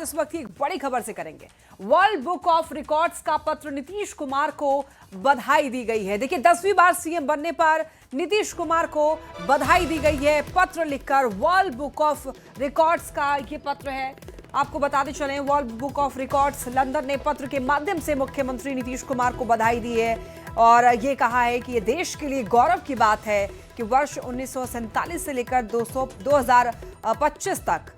इस वक्त की एक बड़ी खबर से करेंगे। वर्ल्ड बुक ऑफ रिकॉर्ड्स का पत्र नीतीश कुमार को बधाई दी गई है। देखिए 10वीं बार सीएम बनने पर नीतीश कुमार को बधाई दी गई है। पत्र लिखकर वर्ल्ड बुक ऑफ रिकॉर्ड्स का ये पत्र है। आपको बताते चलें, world book of records London ने पत्र के माध्यम से मुख्यमंत्री नीतीश कुमार को बधाई दी है और ये कहा है कि ये देश के लिए गौरव की बात है कि वर्ष 1947 से लेकर 2025 तक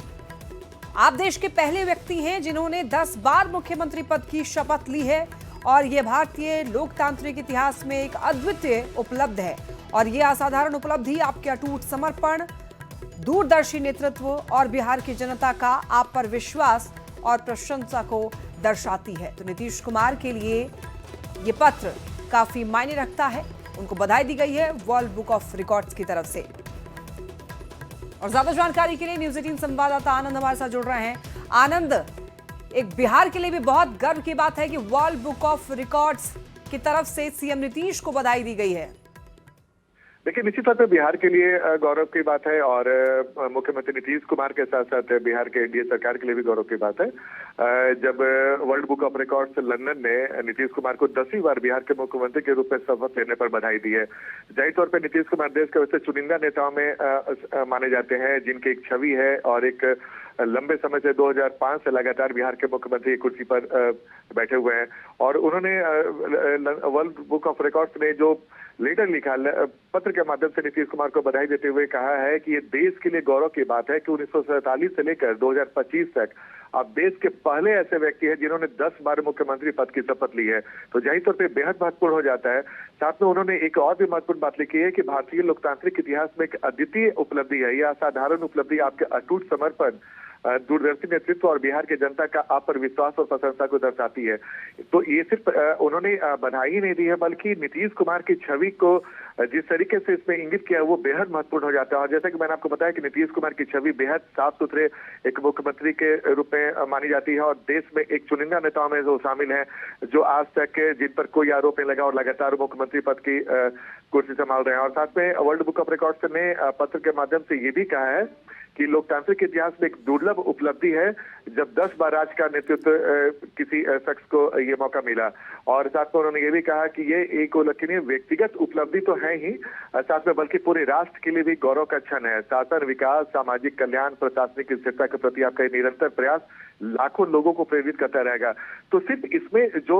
आप देश के पहले व्यक्ति हैं जिन्होंने 10 बार मुख्यमंत्री पद की शपथ ली है और ये भारतीय लोकतांत्रिक इतिहास में एक अद्वितीय उपलब्धि है। और ये असाधारण उपलब्धि आपके अटूट समर्पण, दूरदर्शी नेतृत्व और बिहार की जनता का आप पर विश्वास और प्रशंसा को दर्शाती है। तो नीतीश कुमार के लिए ये पत्र काफी मायने रखता है। उनको बधाई दी गई है वर्ल्ड बुक ऑफ रिकॉर्ड्स की तरफ से। और ज्यादा जानकारी के लिए न्यूज़ 18 संवाददाता आनंद हमारे साथ जुड़ रहे हैं। आनंद, एक बिहार के लिए भी बहुत गर्व की बात है कि वर्ल्ड बुक ऑफ रिकॉर्ड्स की तरफ से सीएम नीतीश को बधाई दी गई है। देखिए, निश्चित तौर पर बिहार के लिए गौरव की बात है और मुख्यमंत्री नीतीश कुमार के साथ साथ बिहार के एनडीए सरकार के लिए भी गौरव की बात है। जब world book of records London ने नीतीश कुमार को 10वीं बार बिहार के मुख्यमंत्री के रूप में शपथ लेने पर बधाई दी है। जाहिर तौर पर नीतीश कुमार देश के वैसे चुनिंदा नेताओं में माने जाते हैं जिनकी एक छवि है और एक लंबे समय से 2005 से लगातार बिहार के मुख्यमंत्री की कुर्सी पर बैठे हुए हैं। और उन्होंने वर्ल्ड बुक ऑफ रिकॉर्ड्स ने जो लेटर लिखा, पत्र के माध्यम से नीतीश कुमार को बधाई देते हुए कहा है कि ये देश के लिए गौरव की बात है कि 1947 से लेकर 2025 तक आप देश के पहले ऐसे व्यक्ति हैं जिन्होंने 10 बार मुख्यमंत्री पद की शपथ ली है। तो जाहिर तौर पे बेहद महत्वपूर्ण हो जाता है। साथ में उन्होंने एक और भी महत्वपूर्ण बात लिखी है कि भारतीय लोकतांत्रिक इतिहास में एक अद्वितीय उपलब्धि है। यह असाधारण उपलब्धि आपके अटूट समर्पण, दूरदर्शी नेतृत्व और बिहार की जनता का आप पर विश्वास और प्रशंसा को दर्शाती है। तो ये सिर्फ उन्होंने बधाई ही नहीं दी है बल्कि नीतीश कुमार की छवि को जिस तरीके से इसमें इंगित किया वो बेहद महत्वपूर्ण हो जाता है। और जैसा कि मैंने आपको बताया कि नीतीश कुमार की छवि बेहद साफ सुथरे एक मुख्यमंत्री के रूप में मानी जाती है और देश में एक चुनिंदा नेताओं में जो शामिल हैं जो आज तक जिन पर कोई आरोप नहीं लगा और लगातार मुख्यमंत्री पद की कुर्सी संभाल रहे हैं। और साथ में वर्ल्ड बुक ऑफ रिकॉर्ड्स ने पत्र के माध्यम से ये भी कहा है कि लोकतांत्रिक इतिहास में एक दुर्लभ उपलब्धि है जब 10 बार राज्य का नेतृत्व किसी शख्स को ये मौका मिला। और साथ में उन्होंने ये भी कहा कि ये एक उल्लेखनीय व्यक्तिगत उपलब्धि तो है ही, साथ में बल्कि पूरे राष्ट्र के लिए भी गौरव का क्षण है। शासन, विकास, सामाजिक कल्याण, प्रशासनिक स्थिरता के प्रति आपका निरंतर प्रयास लाखों लोगों को प्रेरित करता रहेगा। तो सिर्फ इसमें जो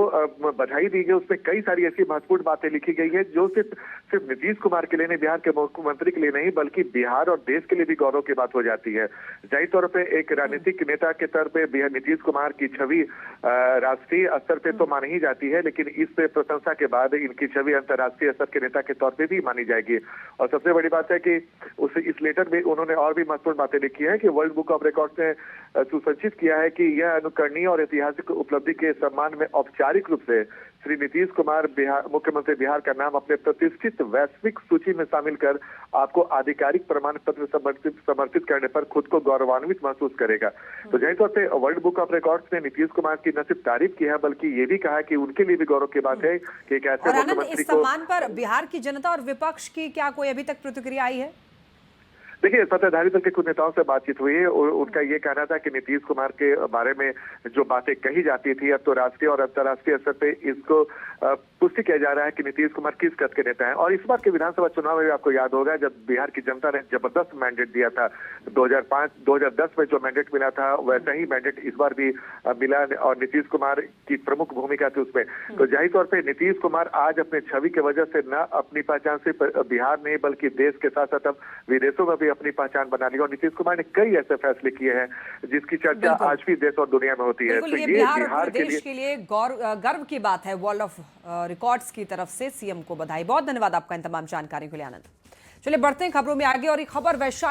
बधाई दी गई उसमें कई सारी ऐसी महत्वपूर्ण बातें लिखी गई है जो सिर्फ नीतीश कुमार के लिए नहीं, बिहार के मुख्यमंत्री के लिए नहीं बल्कि बिहार और देश के लिए भी गौरव की बात हो जाती है। जाहिर तौर पे एक राजनीतिक नेता के तौर पे नीतीश कुमार की छवि राष्ट्रीय स्तर पे तो मानी ही जाती है, लेकिन इस प्रशंसा के बाद इनकी छवि अंतर्राष्ट्रीय स्तर के नेता के तौर पे भी मानी जाएगी। और सबसे बड़ी बात है कि इस लेटर में उन्होंने और भी महत्वपूर्ण बातें लिखी है कि वर्ल्ड बुक ऑफ रिकॉर्ड्स ने सुसंचित किया है कि यह अनुकरणीय और ऐतिहासिक उपलब्धि के सम्मान में औपचारिक रूप से श्री नीतीश कुमार मुख्यमंत्री बिहार का नाम अपने प्रतिष्ठित वैश्विक सूची में शामिल कर आपको आधिकारिक प्रमाण पत्र समर्पित करने पर खुद को गौरवान्वित महसूस करेगा। तो जाहिर तौर पे वर्ल्ड बुक ऑफ रिकॉर्ड्स ने नीतीश कुमार की न सिर्फ तारीफ की है बल्कि ये भी कहा कि उनके लिए भी गौरव की बात है कि एक ऐसे मुख्यमंत्री को। इस सम्मान पर बिहार की जनता और विपक्ष की क्या कोई अभी तक प्रतिक्रिया आई है? देखिए, सत्ताधारी दल के कुछ नेताओं से बातचीत हुई है और उनका ये कहना था कि नीतीश कुमार के बारे में जो बातें कही जाती थी अब तो राष्ट्रीय और अंतर्राष्ट्रीय स्तर पे इसको पुष्टि किया जा रहा है कि नीतीश कुमार किस कद के नेता हैं। और इस बार के विधानसभा चुनाव में आपको याद होगा जब बिहार की जनता ने जबरदस्त मैंडेट दिया था 2005-2010 में जो मैंडेट मिला था वैसा ही मैंडेट इस बार भी मिला और नीतीश कुमार की प्रमुख भूमिका थी उसमें। तो जाहिर तौर पर नीतीश कुमार आज अपने छवि की वजह से न अपनी पहचान सिर्फ बिहार नहीं बल्कि देश के साथ साथ अब विदेशों में भी अपनी पहचान बना ली। और नीतीश कुमार ने कई ऐसे फैसले किए हैं जिसकी चर्चा आज भी देश और दुनिया में होती है। तो ये बिहार के लिए गर्व की बात है। वर्ल्ड ऑफ रिकॉर्ड्स की तरफ से सीएम को बधाई। बहुत धन्यवाद आपका इन तमाम जानकारी के लिए आनंद। चलिए बढ़ते हैं खबरों में आगे और एक खबर वैशाली